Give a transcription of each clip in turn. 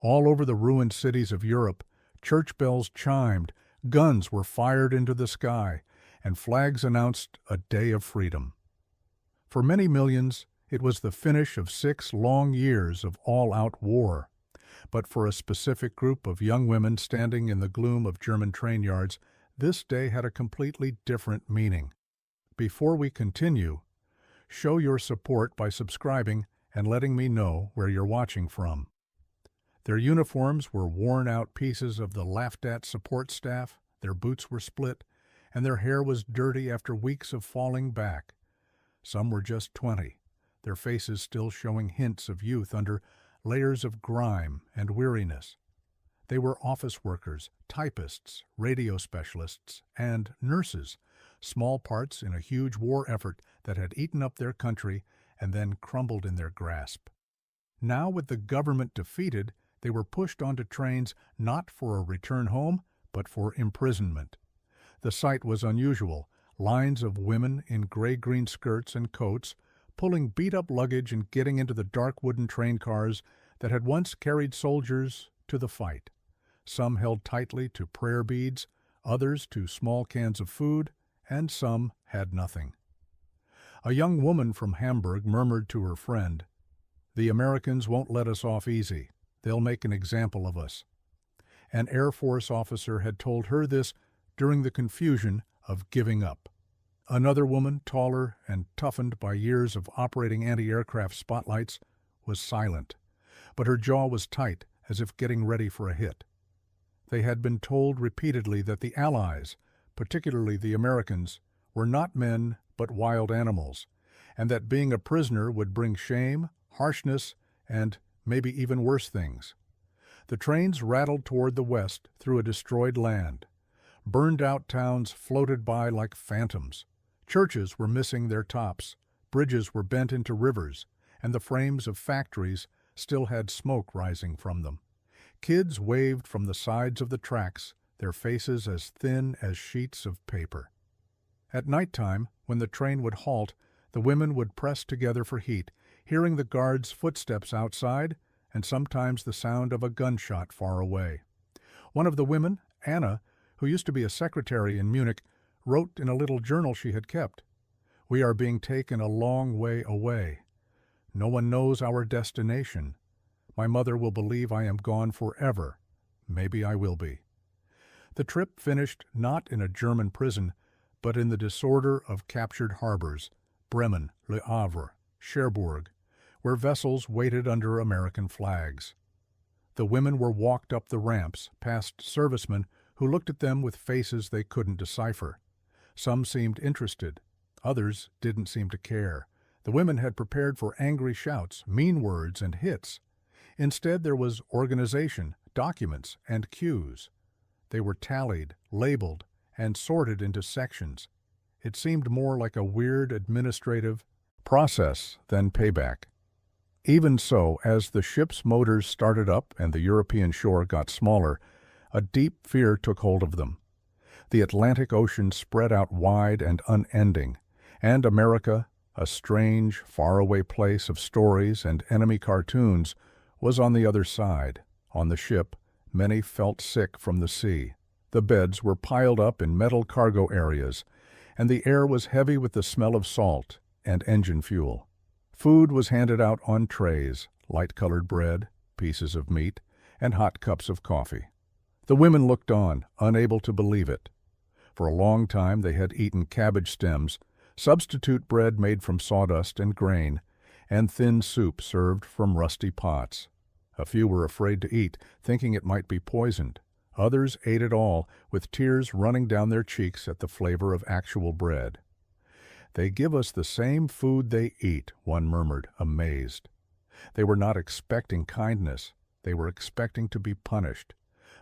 All over the ruined cities of Europe, church bells chimed, guns were fired into the sky, and flags announced a day of freedom. For many millions, it was the finish of 6 long years of all-out war. But for a specific group of young women standing in the gloom of German train yards, this day had a completely different meaning. Before we continue, show your support by subscribing and letting me know where you're watching from. Their uniforms were worn-out pieces of the laughed-at support staff, their boots were split, and their hair was dirty after weeks of falling back. Some were just 20, their faces still showing hints of youth under layers of grime and weariness. They were office workers, typists, radio specialists, and nurses, small parts in a huge war effort that had eaten up their country and then crumbled in their grasp. Now, with the government defeated, they were pushed onto trains not for a return home, but for imprisonment. The sight was unusual, lines of women in gray-green skirts and coats, pulling beat-up luggage and getting into the dark wooden train cars that had once carried soldiers to the fight. Some held tightly to prayer beads, others to small cans of food, and some had nothing. A young woman from Hamburg murmured to her friend, "The Americans won't let us off easy. They'll make an example of us." An Air Force officer had told her this during the confusion of giving up. Another woman, taller and toughened by years of operating anti-aircraft spotlights, was silent, but her jaw was tight as if getting ready for a hit. They had been told repeatedly that the Allies, particularly the Americans, were not men but wild animals, and that being a prisoner would bring shame, harshness, and maybe even worse things. The trains rattled toward the west through a destroyed land. Burned-out towns floated by like phantoms. Churches were missing their tops, bridges were bent into rivers, and the frames of factories still had smoke rising from them. Kids waved from the sides of the tracks, their faces as thin as sheets of paper. At nighttime, when the train would halt, the women would press together for heat, hearing the guards' footsteps outside and sometimes the sound of a gunshot far away. One of the women, Anna, who used to be a secretary in Munich, wrote in a little journal she had kept, "We are being taken a long way away. No one knows our destination. My mother will believe I am gone forever. Maybe I will be." The trip finished not in a German prison, but in the disorder of captured harbors, Bremen, Le Havre, Cherbourg, where vessels waited under American flags. The women were walked up the ramps, past servicemen who looked at them with faces they couldn't decipher. Some seemed interested, others didn't seem to care. The women had prepared for angry shouts, mean words, and hits. Instead, there was organization, documents, and cues. They were tallied, labeled, and sorted into sections. It seemed more like a weird administrative process than payback. Even so, as the ship's motors started up and the European shore got smaller, a deep fear took hold of them. The Atlantic Ocean spread out wide and unending, and America, a strange, faraway place of stories and enemy cartoons, was on the other side. On the ship, many felt sick from the sea. The beds were piled up in metal cargo areas, and the air was heavy with the smell of salt and engine fuel. Food was handed out on trays, light-colored bread, pieces of meat, and hot cups of coffee. The women looked on, unable to believe it. For a long time they had eaten cabbage stems, substitute bread made from sawdust and grain, and thin soup served from rusty pots. A few were afraid to eat, thinking it might be poisoned. Others ate it all, with tears running down their cheeks at the flavor of actual bread. "They give us the same food they eat," one murmured, amazed. They were not expecting kindness. They were expecting to be punished.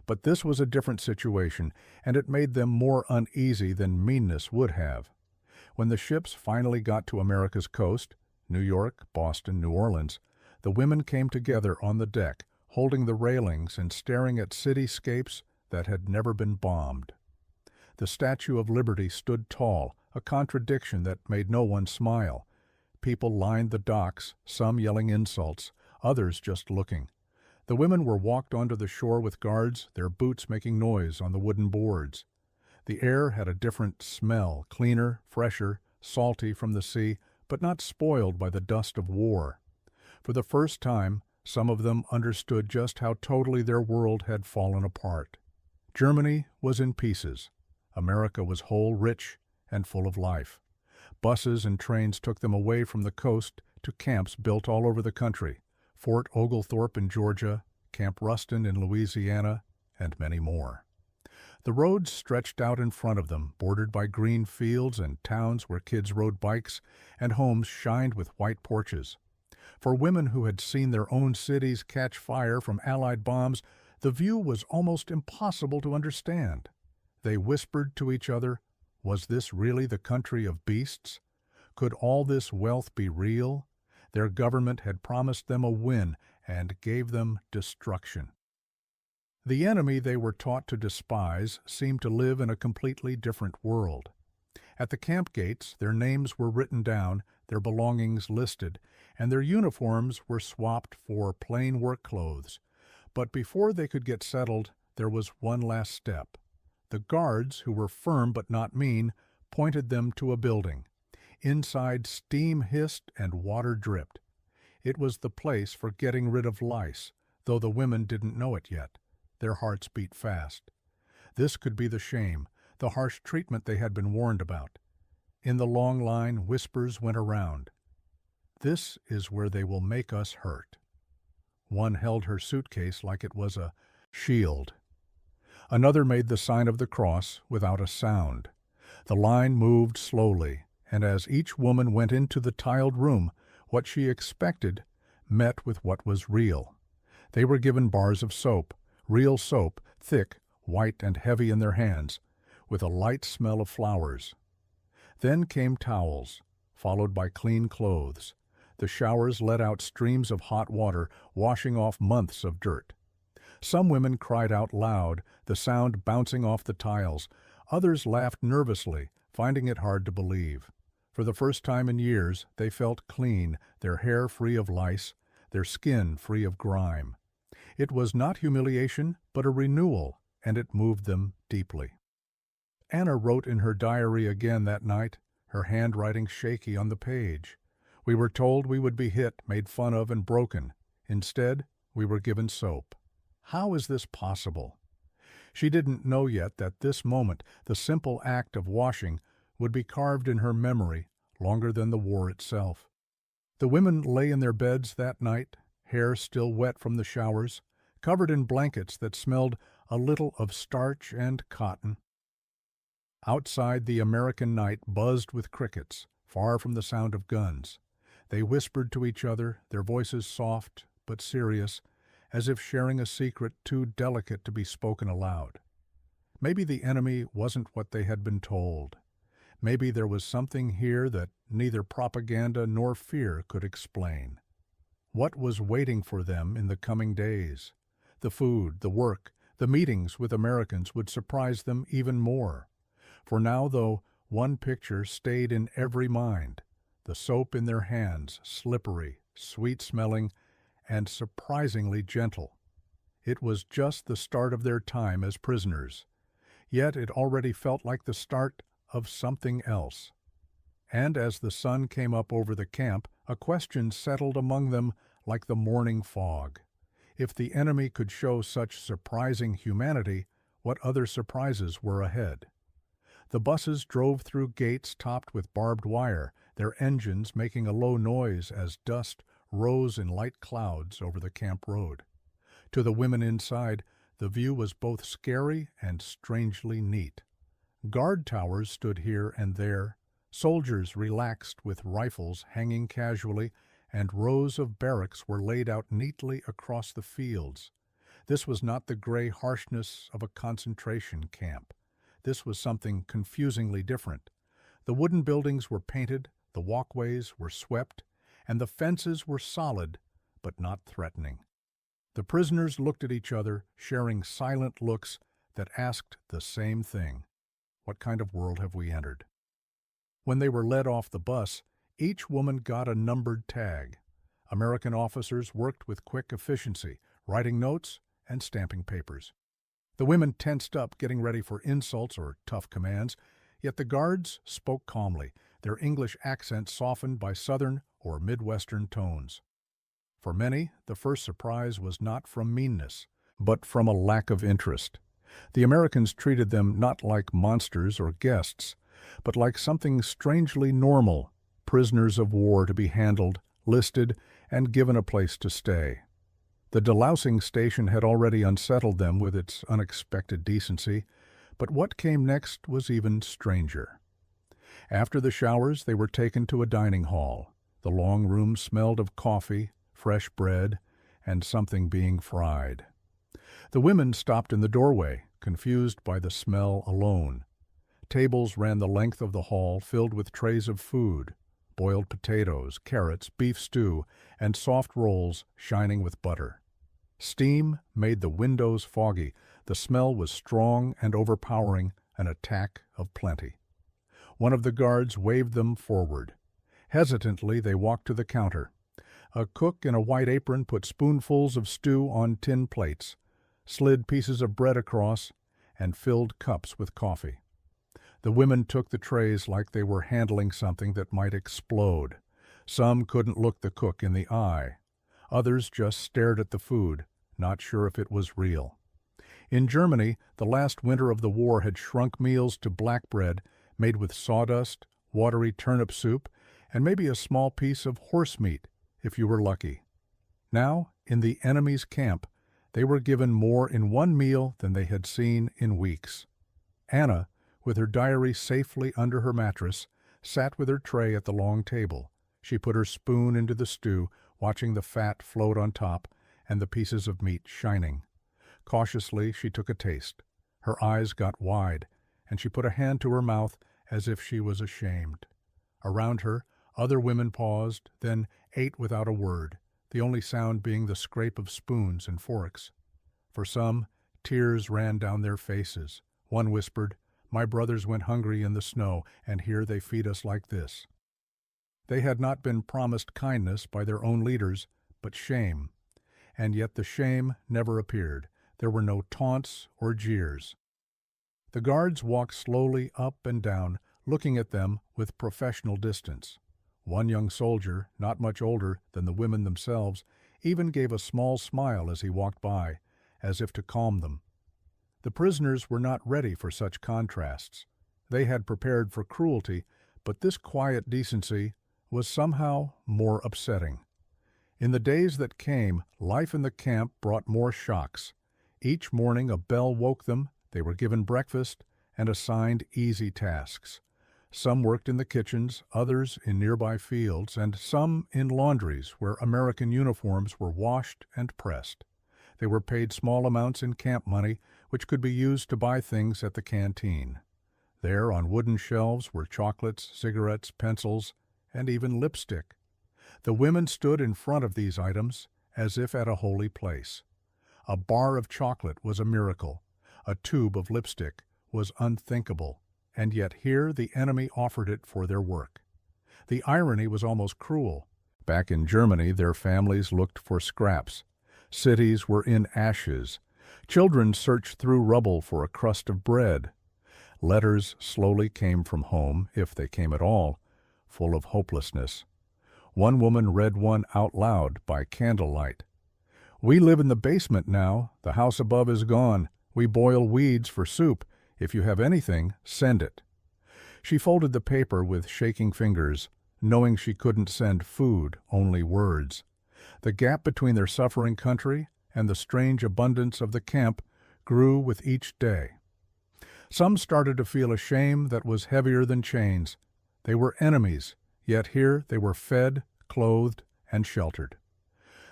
But this was a different situation, and it made them more uneasy than meanness would have. When the ships finally got to America's coast, New York, Boston, New Orleans, the women came together on the deck, holding the railings and staring at cityscapes that had never been bombed. The Statue of Liberty stood tall, a contradiction that made no one smile. People lined the docks, some yelling insults, others just looking. The women were walked onto the shore with guards, their boots making noise on the wooden boards. The air had a different smell, cleaner, fresher, salty from the sea, but not spoiled by the dust of war. For the first time, some of them understood just how totally their world had fallen apart. Germany was in pieces. America was whole, rich, and full of life. Buses and trains took them away from the coast to camps built all over the country. Fort Oglethorpe in Georgia, Camp Ruston in Louisiana, and many more. The roads stretched out in front of them, bordered by green fields and towns where kids rode bikes, and homes shined with white porches. For women who had seen their own cities catch fire from Allied bombs, the view was almost impossible to understand. They whispered to each other, was this really the country of beasts? Could all this wealth be real? Their government had promised them a win and gave them destruction. The enemy they were taught to despise seemed to live in a completely different world. At the camp gates, their names were written down, their belongings listed, and their uniforms were swapped for plain work clothes. But before they could get settled, there was one last step. The guards, who were firm but not mean, pointed them to a building. Inside, steam hissed and water dripped. It was the place for getting rid of lice, though the women didn't know it yet. Their hearts beat fast. This could be the shame, the harsh treatment they had been warned about. In the long line, whispers went around. This is where they will make us hurt. One held her suitcase like it was a shield. Another made the sign of the cross without a sound. The line moved slowly, and as each woman went into the tiled room, what she expected met with what was real. They were given bars of soap, real soap, thick, white and heavy in their hands, with a light smell of flowers. Then came towels, followed by clean clothes. The showers let out streams of hot water, washing off months of dirt. Some women cried out loud, the sound bouncing off the tiles. Others laughed nervously, finding it hard to believe. For the first time in years, they felt clean, their hair free of lice, their skin free of grime. It was not humiliation, but a renewal, and it moved them deeply. Anna wrote in her diary again that night, her handwriting shaky on the page. We were told we would be hit, made fun of, and broken. Instead, we were given soap. How is this possible? She didn't know yet that this moment, the simple act of washing, would be carved in her memory longer than the war itself. The women lay in their beds that night, hair still wet from the showers, covered in blankets that smelled a little of starch and cotton. Outside, the American night buzzed with crickets, far from the sound of guns. They whispered to each other, their voices soft but serious, as if sharing a secret too delicate to be spoken aloud. Maybe the enemy wasn't what they had been told. Maybe there was something here that neither propaganda nor fear could explain. What was waiting for them in the coming days? The food, the work, the meetings with Americans would surprise them even more. For now, though, one picture stayed in every mind: the soap in their hands, slippery, sweet-smelling, and surprisingly gentle. It was just the start of their time as prisoners, yet it already felt like the start of something else. And as the sun came up over the camp, a question settled among them like the morning fog. If the enemy could show such surprising humanity, what other surprises were ahead? The buses drove through gates topped with barbed wire, their engines making a low noise as dust rose in light clouds over the camp road. To the women inside, the view was both scary and strangely neat. Guard towers stood here and there, soldiers relaxed with rifles hanging casually, and rows of barracks were laid out neatly across the fields. This was not the gray harshness of a concentration camp. This was something confusingly different. The wooden buildings were painted, the walkways were swept, and the fences were solid, but not threatening. The prisoners looked at each other, sharing silent looks that asked the same thing: what kind of world have we entered? When they were led off the bus, each woman got a numbered tag. American officers worked with quick efficiency, writing notes and stamping papers. The women tensed up, getting ready for insults or tough commands, yet the guards spoke calmly, their English accents softened by Southern or Midwestern tones. For many, the first surprise was not from meanness, but from a lack of interest. The Americans treated them not like monsters or guests, but like something strangely normal, prisoners of war to be handled, listed, and given a place to stay. The delousing station had already unsettled them with its unexpected decency, but what came next was even stranger. After the showers, they were taken to a dining hall. The long room smelled of coffee, fresh bread, and something being fried. The women stopped in the doorway, confused by the smell alone. Tables ran the length of the hall, filled with trays of food, boiled potatoes, carrots, beef stew, and soft rolls shining with butter. Steam made the windows foggy. The smell was strong and overpowering, an attack of plenty. One of the guards waved them forward. Hesitantly, they walked to the counter. A cook in a white apron put spoonfuls of stew on tin plates, slid pieces of bread across, and filled cups with coffee. The women took the trays like they were handling something that might explode. Some couldn't look the cook in the eye. Others just stared at the food, not sure if it was real. In Germany, the last winter of the war had shrunk meals to black bread made with sawdust, watery turnip soup, and maybe a small piece of horse meat, if you were lucky. Now, in the enemy's camp, they were given more in one meal than they had seen in weeks. Anna, with her diary safely under her mattress, sat with her tray at the long table. She put her spoon into the stew, watching the fat float on top and the pieces of meat shining. Cautiously, she took a taste. Her eyes got wide, and she put a hand to her mouth as if she was ashamed. Around her, other women paused, then ate without a word, the only sound being the scrape of spoons and forks. For some, tears ran down their faces. One whispered, "My brothers went hungry in the snow, and here they feed us like this." They had not been promised kindness by their own leaders, but shame. And yet the shame never appeared. There were no taunts or jeers. The guards walked slowly up and down, looking at them with professional distance. One young soldier, not much older than the women themselves, even gave a small smile as he walked by, as if to calm them. The prisoners were not ready for such contrasts. They had prepared for cruelty, but this quiet decency was somehow more upsetting. In the days that came, life in the camp brought more shocks. Each morning a bell woke them, they were given breakfast, and assigned easy tasks. Some worked in the kitchens, others in nearby fields, and some in laundries where American uniforms were washed and pressed. They were paid small amounts in camp money, which could be used to buy things at the canteen. There on wooden shelves were chocolates, cigarettes, pencils, and even lipstick. The women stood in front of these items as if at a holy place. A bar of chocolate was a miracle. A tube of lipstick was unthinkable, and yet here the enemy offered it for their work. The irony was almost cruel. Back in Germany, their families looked for scraps. Cities were in ashes. Children searched through rubble for a crust of bread. Letters slowly came from home, if they came at all, full of hopelessness. One woman read one out loud by candlelight. "We live in the basement now. The house above is gone. We boil weeds for soup. If you have anything, send it." She folded the paper with shaking fingers, knowing she couldn't send food, only words. The gap between their suffering country and the strange abundance of the camp grew with each day. Some started to feel a shame that was heavier than chains. They were enemies, yet here they were fed, clothed, and sheltered.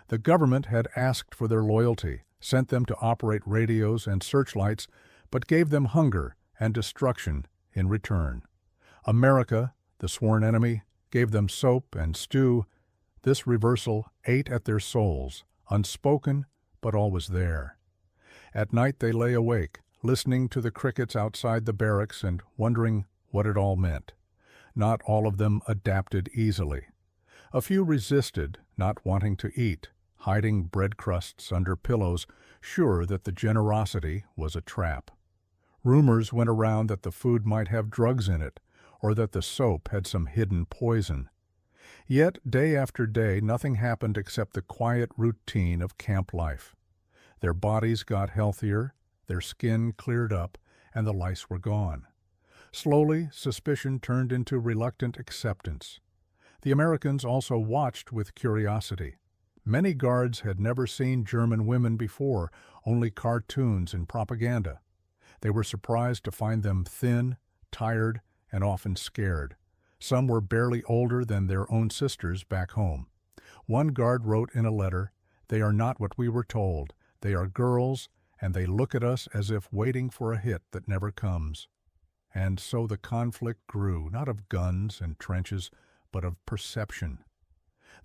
The government had asked for their loyalty, sent them to operate radios and searchlights, but gave them hunger and destruction in return. America, the sworn enemy, gave them soap and stew. This reversal ate at their souls, unspoken but always there. At night they lay awake, listening to the crickets outside the barracks and wondering what it all meant. Not all of them adapted easily. A few resisted, not wanting to eat. hiding bread crusts under pillows, sure that the generosity was a trap. Rumors went around that the food might have drugs in it, or that the soap had some hidden poison. Yet, day after day, nothing happened except the quiet routine of camp life. Their bodies got healthier, their skin cleared up, and the lice were gone. Slowly, suspicion turned into reluctant acceptance. The Americans also watched with curiosity. Many guards had never seen German women before, only cartoons and propaganda. They were surprised to find them thin, tired, and often scared. Some were barely older than their own sisters back home. One guard wrote in a letter, "They are not what we were told. They are girls, and they look at us as if waiting for a hit that never comes." And so the conflict grew, not of guns and trenches, but of perception.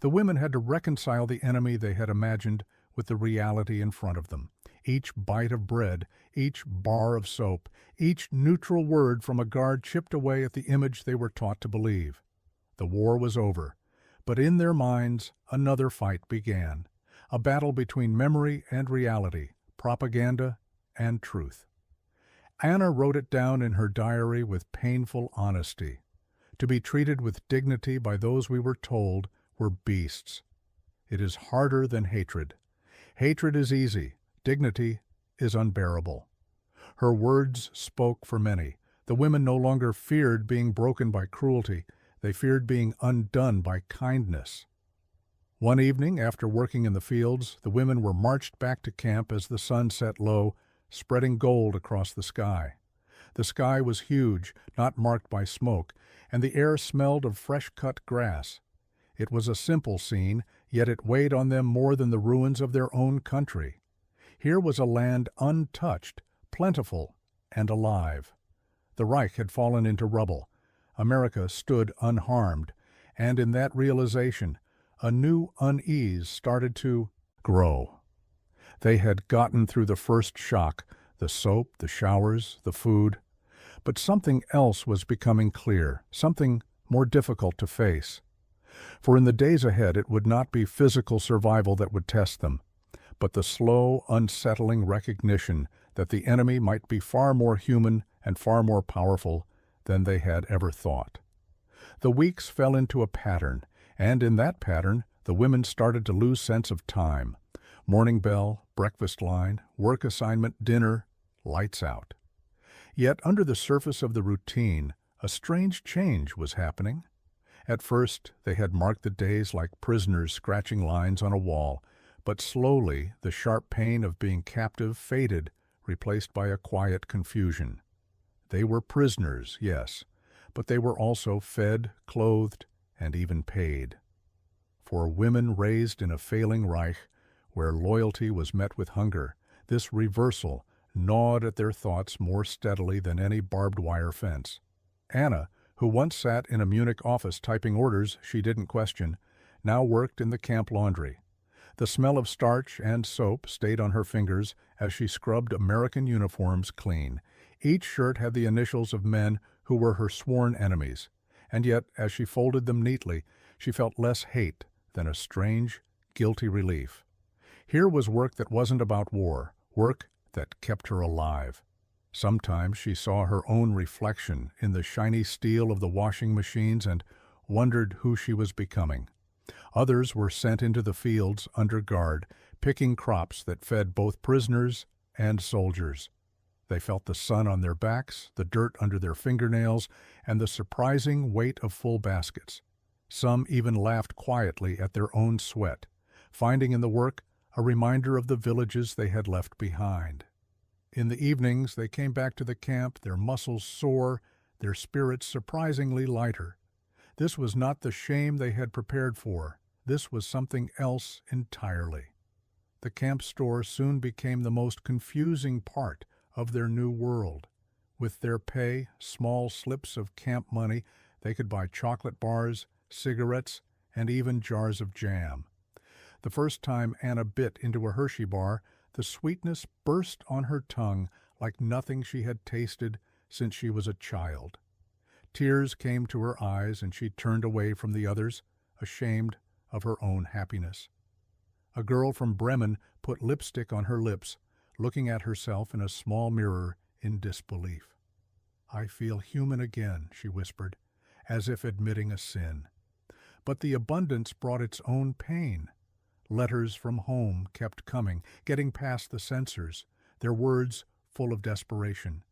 The women had to reconcile the enemy they had imagined with the reality in front of them. Each bite of bread, each bar of soap, each neutral word from a guard chipped away at the image they were taught to believe. The war was over, but in their minds another fight began, a battle between memory and reality, propaganda and truth. Anna wrote it down in her diary with painful honesty. To be treated with dignity by those we were told were beasts. It is harder than hatred. Hatred is easy. Dignity is unbearable. Her words spoke for many. The women no longer feared being broken by cruelty. They feared being undone by kindness. One evening, after working in the fields, the women were marched back to camp as the sun set low, spreading gold across the sky. The sky was huge, not marked by smoke, and the air smelled of fresh-cut grass. It was a simple scene, yet it weighed on them more than the ruins of their own country. Here was a land untouched, plentiful, and alive. The Reich had fallen into rubble. America stood unharmed, and in that realization, a new unease started to grow. They had gotten through the first shock, the soap, the showers, the food. But something else was becoming clear, something more difficult to face. For in the days ahead it would not be physical survival that would test them, but the slow, unsettling recognition that the enemy might be far more human and far more powerful than they had ever thought. The weeks fell into a pattern, and in that pattern the women started to lose sense of time. Morning bell, breakfast line, work assignment, dinner, lights out. Yet under the surface of the routine, a strange change was happening. At first, they had marked the days like prisoners scratching lines on a wall, but slowly the sharp pain of being captive faded, replaced by a quiet confusion. They were prisoners, yes, but they were also fed, clothed, and even paid. For women raised in a failing Reich, where loyalty was met with hunger, this reversal gnawed at their thoughts more steadily than any barbed wire fence. Anna, who once sat in a Munich office typing orders she didn't question, now worked in the camp laundry. The smell of starch and soap stayed on her fingers as she scrubbed American uniforms clean. Each shirt had the initials of men who were her sworn enemies, and yet, as she folded them neatly, she felt less hate than a strange, guilty relief. Here was work that wasn't about war, work that kept her alive. Sometimes she saw her own reflection in the shiny steel of the washing machines and wondered who she was becoming. Others were sent into the fields under guard, picking crops that fed both prisoners and soldiers. They felt the sun on their backs, the dirt under their fingernails, and the surprising weight of full baskets. Some even laughed quietly at their own sweat, finding in the work a reminder of the villages they had left behind. In the evenings they came back to the camp, their muscles sore, their spirits surprisingly lighter. This was not the shame they had prepared for. This was something else entirely. The camp store soon became the most confusing part of their new world. With their pay, small slips of camp money, they could buy chocolate bars, cigarettes, and even jars of jam. The first time Anna bit into a Hershey bar, the sweetness burst on her tongue like nothing she had tasted since she was a child. Tears came to her eyes and she turned away from the others, ashamed of her own happiness. A girl from Bremen put lipstick on her lips, looking at herself in a small mirror in disbelief. "I feel human again," she whispered, as if admitting a sin. But the abundance brought its own pain. Letters from home kept coming, getting past the censors, their words full of desperation.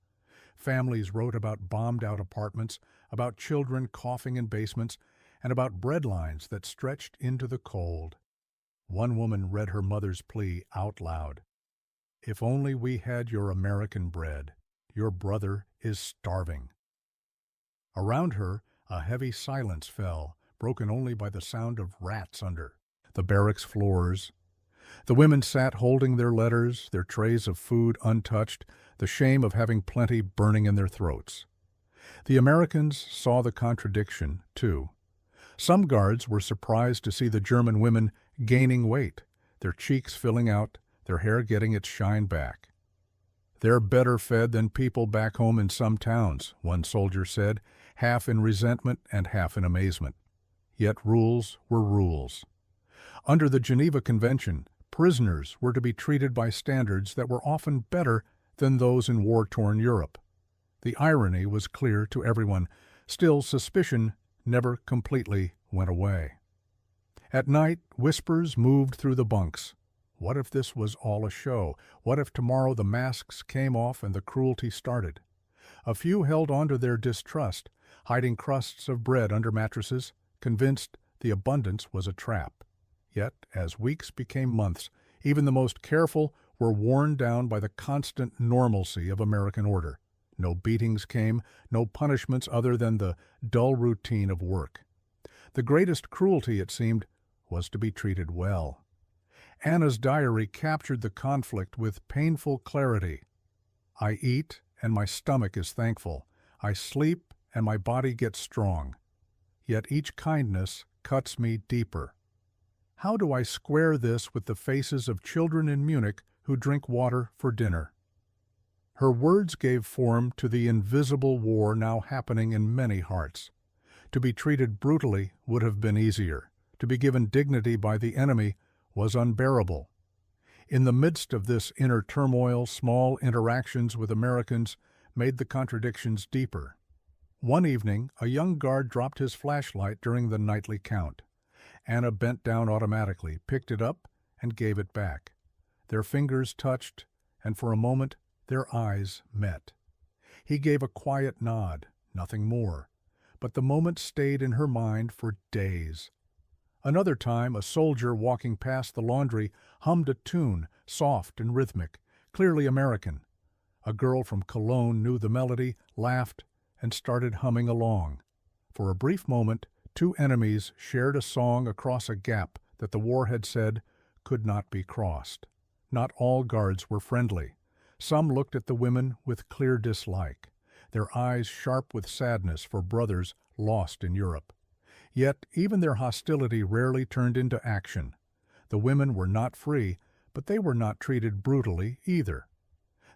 Families wrote about bombed-out apartments, about children coughing in basements, and about bread lines that stretched into the cold. One woman read her mother's plea out loud. "If only we had your American bread. Your brother is starving." Around her, a heavy silence fell, broken only by the sound of rats under the barracks floors. The women sat holding their letters, their trays of food untouched, the shame of having plenty burning in their throats. The Americans saw the contradiction, too. Some guards were surprised to see the German women gaining weight, their cheeks filling out, their hair getting its shine back. "They're better fed than people back home in some towns," one soldier said, half in resentment and half in amazement. Yet rules were rules. Under the Geneva Convention, prisoners were to be treated by standards that were often better than those in war-torn Europe. The irony was clear to everyone. Still, suspicion never completely went away. At night, whispers moved through the bunks. What if this was all a show? What if tomorrow the masks came off and the cruelty started? A few held on to their distrust, hiding crusts of bread under mattresses, convinced the abundance was a trap. Yet, as weeks became months, even the most careful were worn down by the constant normalcy of American order. No beatings came, no punishments other than the dull routine of work. The greatest cruelty, it seemed, was to be treated well. Anna's diary captured the conflict with painful clarity. "I eat, and my stomach is thankful. I sleep, and my body gets strong. Yet each kindness cuts me deeper. How do I square this with the faces of children in Munich who drink water for dinner?" Her words gave form to the invisible war now happening in many hearts. To be treated brutally would have been easier. To be given dignity by the enemy was unbearable. In the midst of this inner turmoil, small interactions with Americans made the contradictions deeper. One evening, a young guard dropped his flashlight during the nightly count. Anna bent down automatically, picked it up, and gave it back. Their fingers touched, and for a moment their eyes met. He gave a quiet nod, nothing more, but the moment stayed in her mind for days. Another time, a soldier walking past the laundry hummed a tune, soft and rhythmic, clearly American. A girl from Cologne knew the melody, laughed, and started humming along. For a brief moment, two enemies shared a song across a gap that the war had said could not be crossed. Not all guards were friendly. Some looked at the women with clear dislike, their eyes sharp with sadness for brothers lost in Europe. Yet even their hostility rarely turned into action. The women were not free, but they were not treated brutally either.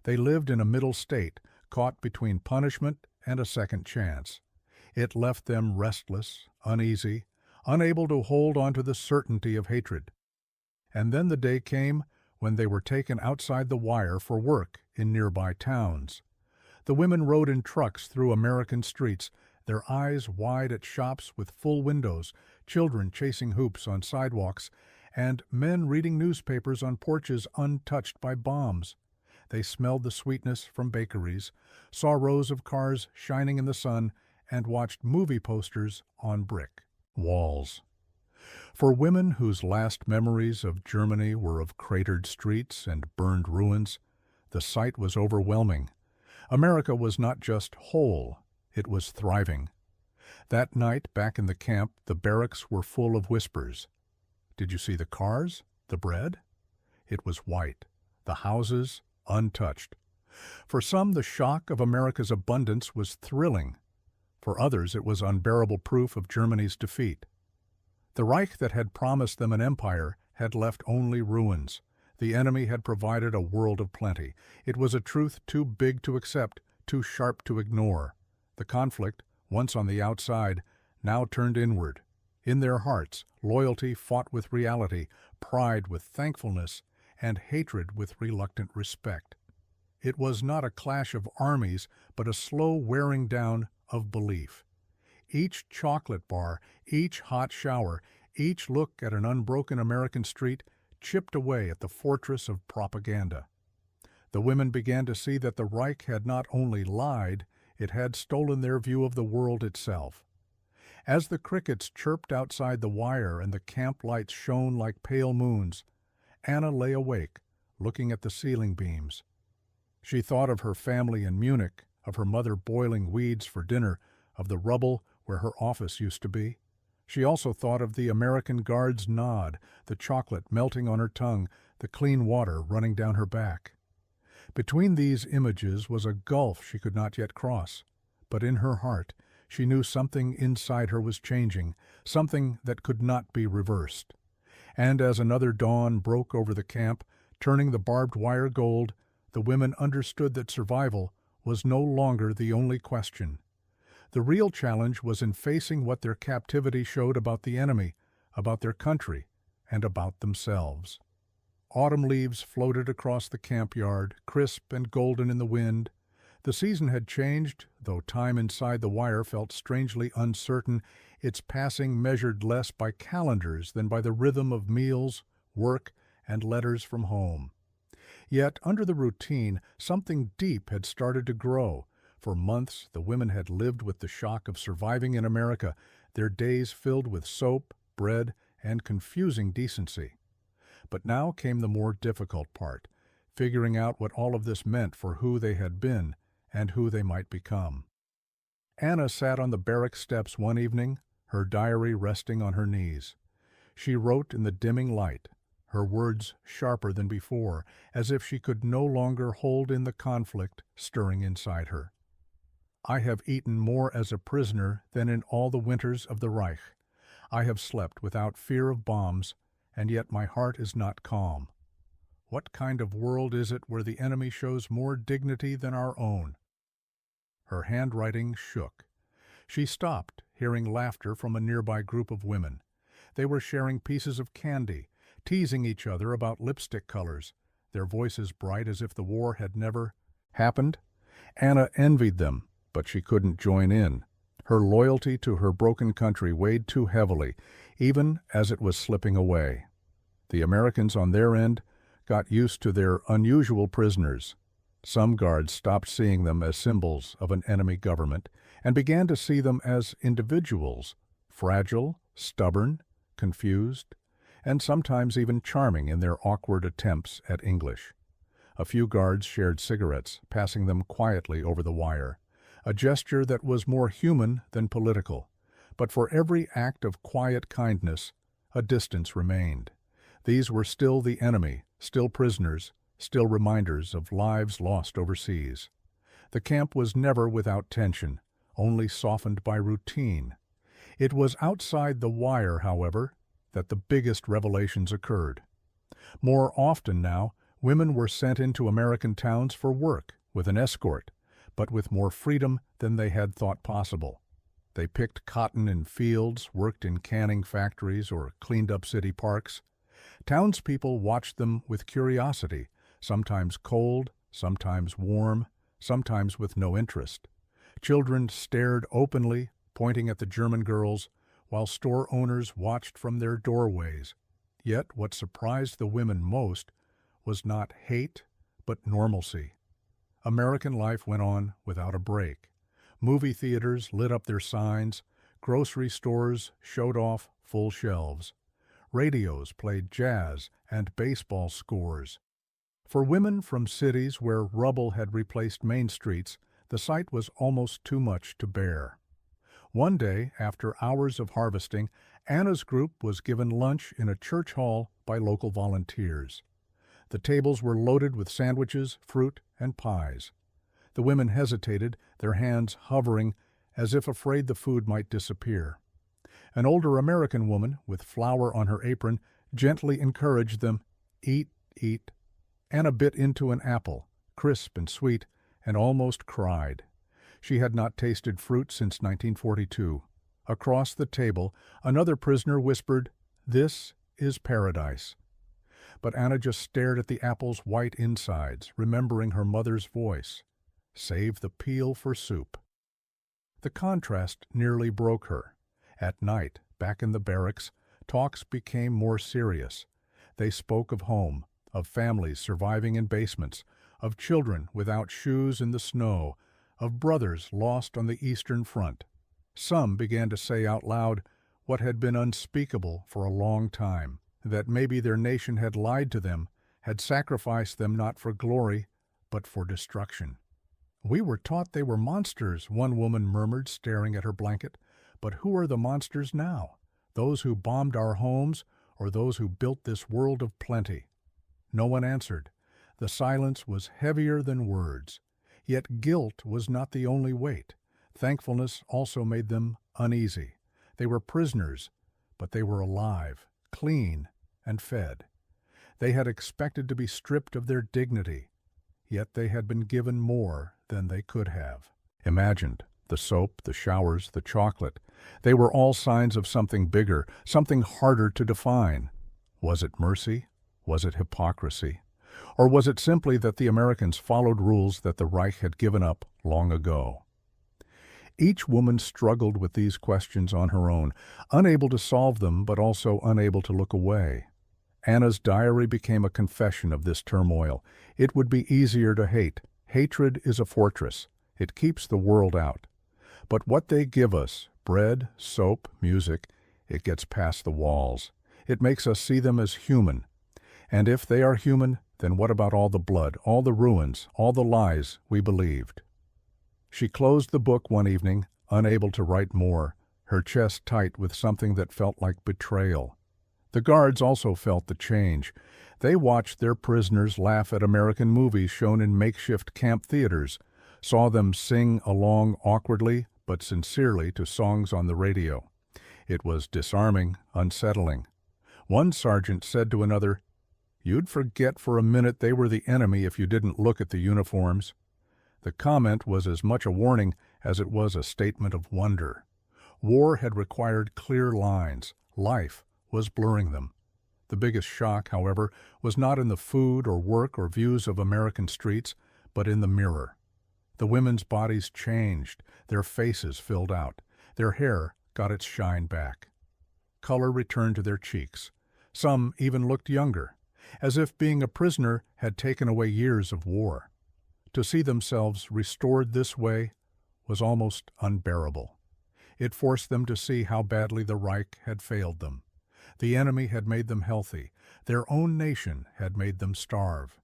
They lived in a middle state, caught between punishment and a second chance. It left them restless, uneasy, unable to hold on to the certainty of hatred. And then the day came when they were taken outside the wire for work in nearby towns. The women rode in trucks through American streets, their eyes wide at shops with full windows, children chasing hoops on sidewalks, and men reading newspapers on porches untouched by bombs. They smelled the sweetness from bakeries, saw rows of cars shining in the sun, and watched movie posters on brick walls. For women whose last memories of Germany were of cratered streets and burned ruins, the sight was overwhelming. America was not just whole, it was thriving. That night, back in the camp, the barracks were full of whispers. Did you see the cars? The bread? It was white. The houses, untouched. For some, the shock of America's abundance was thrilling. For others, it was unbearable proof of Germany's defeat. The Reich that had promised them an empire had left only ruins. The enemy had provided a world of plenty. It was a truth too big to accept, too sharp to ignore. The conflict, once on the outside, now turned inward. In their hearts, loyalty fought with reality, pride with thankfulness, and hatred with reluctant respect. It was not a clash of armies, but a slow wearing down of belief. Each chocolate bar, each hot shower, each look at an unbroken American street chipped away at the fortress of propaganda. The women began to see that the Reich had not only lied, it had stolen their view of the world itself. As the crickets chirped outside the wire and the camp lights shone like pale moons, Anna lay awake, looking at the ceiling beams. She thought of her family in Munich, of her mother boiling weeds for dinner, of the rubble where her office used to be. She also thought of the American guard's nod, the chocolate melting on her tongue, the clean water running down her back. Between these images was a gulf she could not yet cross, but in her heart she knew something inside her was changing, something that could not be reversed. And as another dawn broke over the camp, turning the barbed wire gold, the women understood that survival was no longer the only question. The real challenge was in facing what their captivity showed about the enemy, about their country, and about themselves. Autumn leaves floated across the camp yard, crisp and golden in the wind. The season had changed, though time inside the wire felt strangely uncertain, its passing measured less by calendars than by the rhythm of meals, work, and letters from home. Yet, under the routine, something deep had started to grow. For months, the women had lived with the shock of surviving in America, their days filled with soap, bread, and confusing decency. But now came the more difficult part, figuring out what all of this meant for who they had been and who they might become. Anna sat on the barrack steps one evening, her diary resting on her knees. She wrote in the dimming light, her words sharper than before, as if she could no longer hold in the conflict stirring inside her. I have eaten more as a prisoner than in all the winters of the Reich. I have slept without fear of bombs, and yet my heart is not calm. What kind of world is it where the enemy shows more dignity than our own? Her handwriting shook. She stopped, hearing laughter from a nearby group of women. They were sharing pieces of candy, teasing each other about lipstick colors, their voices bright as if the war had never happened. Anna envied them, but she couldn't join in. Her loyalty to her broken country weighed too heavily, even as it was slipping away. The Americans on their end got used to their unusual prisoners. Some guards stopped seeing them as symbols of an enemy government and began to see them as individuals, fragile, stubborn, confused, and sometimes even charming in their awkward attempts at English. A few guards shared cigarettes, passing them quietly over the wire, a gesture that was more human than political. But for every act of quiet kindness, a distance remained. These were still the enemy, still prisoners, still reminders of lives lost overseas. The camp was never without tension, only softened by routine. It was outside the wire, however, that the biggest revelations occurred. More often now, women were sent into American towns for work, with an escort, but with more freedom than they had thought possible. They picked cotton in fields, worked in canning factories, or cleaned up city parks. Townspeople watched them with curiosity, sometimes cold, sometimes warm, sometimes with no interest. Children stared openly, pointing at the German girls, while store owners watched from their doorways. Yet what surprised the women most was not hate, but normalcy. American life went on without a break. Movie theaters lit up their signs, grocery stores showed off full shelves. Radios played jazz and baseball scores. For women from cities where rubble had replaced main streets, the sight was almost too much to bear. One day, after hours of harvesting, Anna's group was given lunch in a church hall by local volunteers. The tables were loaded with sandwiches, fruit, and pies. The women hesitated, their hands hovering, as if afraid the food might disappear. An older American woman, with flour on her apron, gently encouraged them, "Eat, eat." Anna bit into an apple, crisp and sweet, and almost cried. She had not tasted fruit since 1942. Across the table, another prisoner whispered, "This is paradise." but Anna just stared at the apple's white insides, remembering her mother's voice. Save the peel for soup. The contrast nearly broke her. At night, back in the barracks, talks became more serious. They spoke of home, of families surviving in basements, of children without shoes in the snow, of brothers lost on the Eastern Front. Some began to say out loud what had been unspeakable for a long time, that maybe their nation had lied to them, had sacrificed them not for glory, but for destruction. "We were taught they were monsters," one woman murmured, staring at her blanket. "But who are the monsters now? Those who bombed our homes, or those who built this world of plenty?" No one answered. The silence was heavier than words. Yet guilt was not the only weight. Thankfulness also made them uneasy. They were prisoners, but they were alive, clean, and fed. They had expected to be stripped of their dignity, yet they had been given more than they could have. Imagined, the soap, the showers, the chocolate, they were all signs of something bigger, something harder to define. Was it mercy? Was it hypocrisy? Or was it simply that the Americans followed rules that the Reich had given up long ago? Each woman struggled with these questions on her own, unable to solve them but also unable to look away. Anna's diary became a confession of this turmoil. It would be easier to hate. Hatred is a fortress. It keeps the world out. But what they give us, bread, soap, music, it gets past the walls. It makes us see them as human. And if they are human, then what about all the blood, all the ruins, all the lies we believed? She closed the book one evening, unable to write more, her chest tight with something that felt like betrayal. The guards also felt the change. They watched their prisoners laugh at American movies shown in makeshift camp theaters, saw them sing along awkwardly but sincerely to songs on the radio. It was disarming, unsettling. One sergeant said to another, "You'd forget for a minute they were the enemy if you didn't look at the uniforms." The comment was as much a warning as it was a statement of wonder. War had required clear lines. Life was blurring them. The biggest shock, however, was not in the food or work or views of American streets, but in the mirror. The women's bodies changed, their faces filled out, their hair got its shine back. Color returned to their cheeks. Some even looked younger, as if being a prisoner had taken away years of war. To see themselves restored this way was almost unbearable. It forced them to see how badly the Reich had failed them. The enemy had made them healthy. Their own nation had made them starve.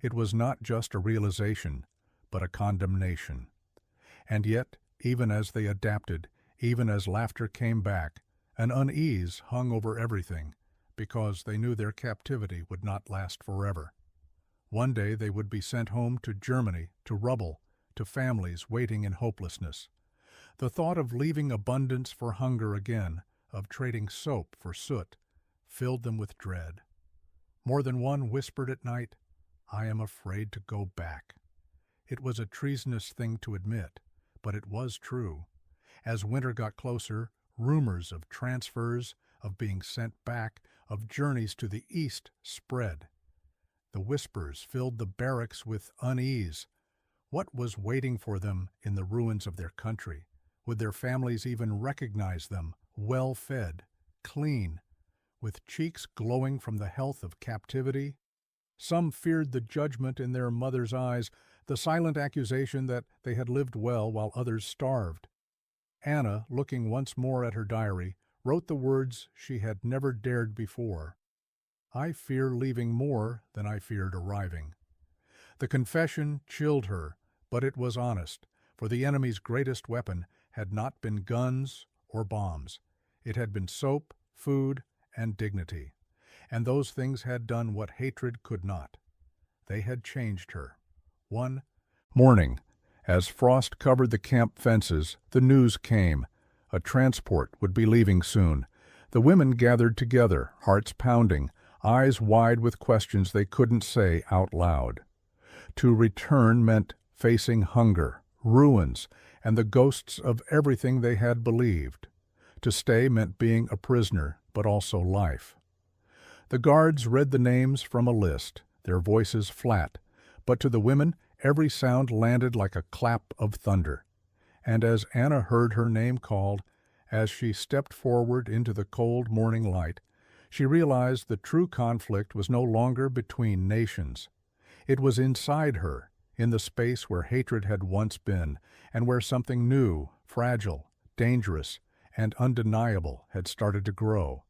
It was not just a realization, but a condemnation. And yet, even as they adapted, even as laughter came back, an unease hung over everything, because they knew their captivity would not last forever. One day they would be sent home to Germany, to rubble, to families waiting in hopelessness. The thought of leaving abundance for hunger again, of trading soap for soot, filled them with dread. More than one whispered at night, "I am afraid to go back." It was a treasonous thing to admit, but it was true. As winter got closer, rumors of transfers, of being sent back, of journeys to the east spread. The whispers filled the barracks with unease. What was waiting for them in the ruins of their country? Would their families even recognize them, well-fed, clean, with cheeks glowing from the health of captivity? Some feared the judgment in their mothers' eyes, the silent accusation that they had lived well while others starved. Anna, looking once more at her diary, wrote the words she had never dared before. "I fear leaving more than I feared arriving." The confession chilled her, but it was honest, for the enemy's greatest weapon had not been guns or bombs. It had been soap, food, and dignity. And those things had done what hatred could not. They had changed her. One morning, as frost covered the camp fences, the news came. A transport would be leaving soon. The women gathered together, hearts pounding, eyes wide with questions they couldn't say out loud. To return meant facing hunger, ruins, and the ghosts of everything they had believed. To stay meant being a prisoner, but also life. The guards read the names from a list, their voices flat, but to the women every sound landed like a clap of thunder. And as Anna heard her name called, as she stepped forward into the cold morning light, she realized the true conflict was no longer between nations. It was inside her, in the space where hatred had once been, and where something new, fragile, dangerous, and undeniable had started to grow.